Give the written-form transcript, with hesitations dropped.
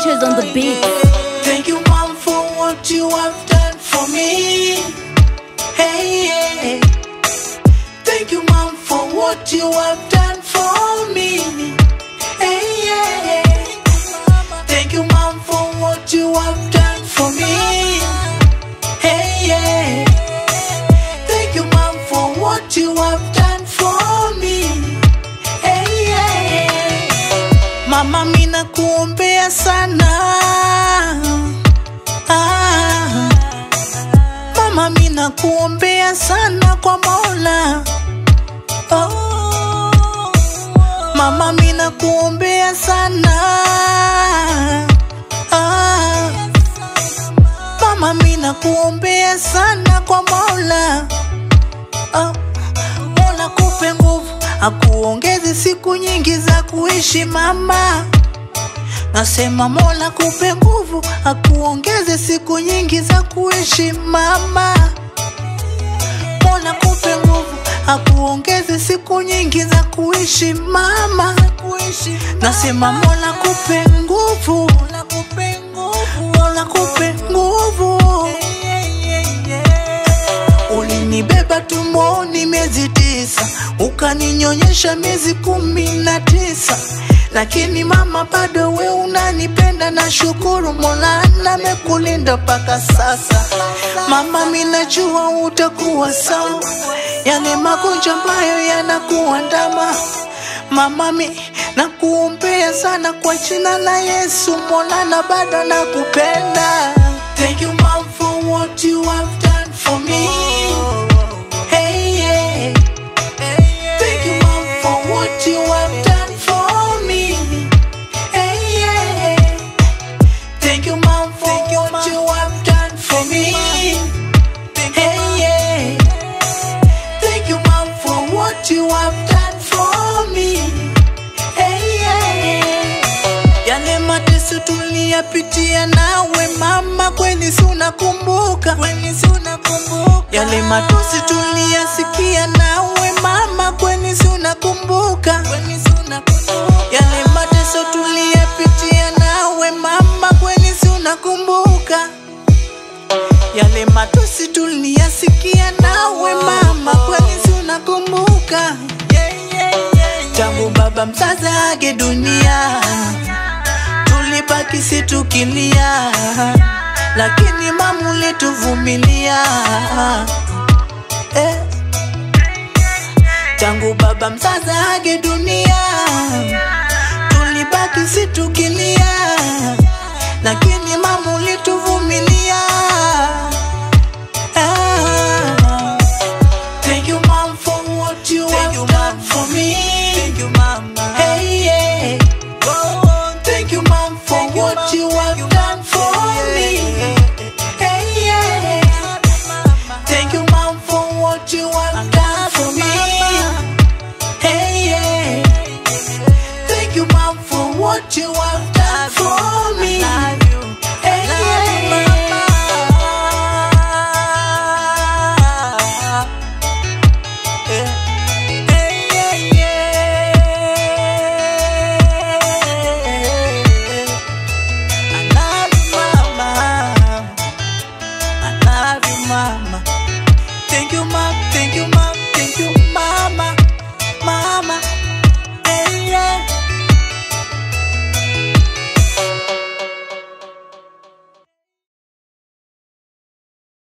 Sanchez on the beat. Thank you, Mom, for what you have done for me. Hey, yeah. Thank you, Mom, for what you have done for me. Hey, yeah. Thank you, Mom, for what you have done for me. Hey, yeah. Thank you, Mom, for what you have done for me. Hey, yeah. Mama, mina kuombea sana. Mama, mina kuombea sana kwa Mola. Oh. Mama, mina kuombea sana. Mama, mina kuombea sana kwa Mola. Mola kupe nguvu, akuongeze siku nyingi za kuishi mama. Nasema Mola kupe nguvu, akuongeze siku nyingi za kuishi mama. Mola kupe nguvu, akuongeze siku nyingi za kuishi mama. Nasema Mola kupe nguvu, Mola kupe nguvu. Ulinibeba tumboni miezi 9, ukaninyonyesha miezi 19. Lakini mama bado we unanipenda, na shukuru Mola amekulinda paka sasa. Mama, minajua utakuwa sawa, yale magonjwa ambayo yanakuandama. Mama, mi nakuombea sana kwa jina la Yesu. Mola na bado nakupenda. Thank you, Mom, for what you have done for me. Hey, yeah. Thank you, Mom, for what you have done for me. Hey, yeah. Thank you, Mom, for what you have done for me. Hey, yeah. Thank you, Mom, for what you have done for me. Hey, yeah. Yale mateso tuliyapitia nawe mama, kweli si unakumbuka? Yale matusi tuliyasikia nawe mama, kweli si unakumbuka? Yale mateso tuliyapitia nawe mama, kweli si unakumbuka? Yale matusi tuliyasikia nawe mama, kweli si unakumbuka? Tangu baba mzazi age dunia, tulibaki si tukilia, lakini mama ulituvumilia. Tangu baba mzazi age dunia, tulibaki si tukilia, lakini mama ulituvumilia. Thank you, Mom, for what you have done for me. Hey, yeah. Thank you, Mom, for what you have done for me. Hey, yeah. Thank you, Mom, for what you have done for me. Hey, yeah. Thank you, Mom, for what you have done for me. Hey, yeah. Mama, thank you, Mama.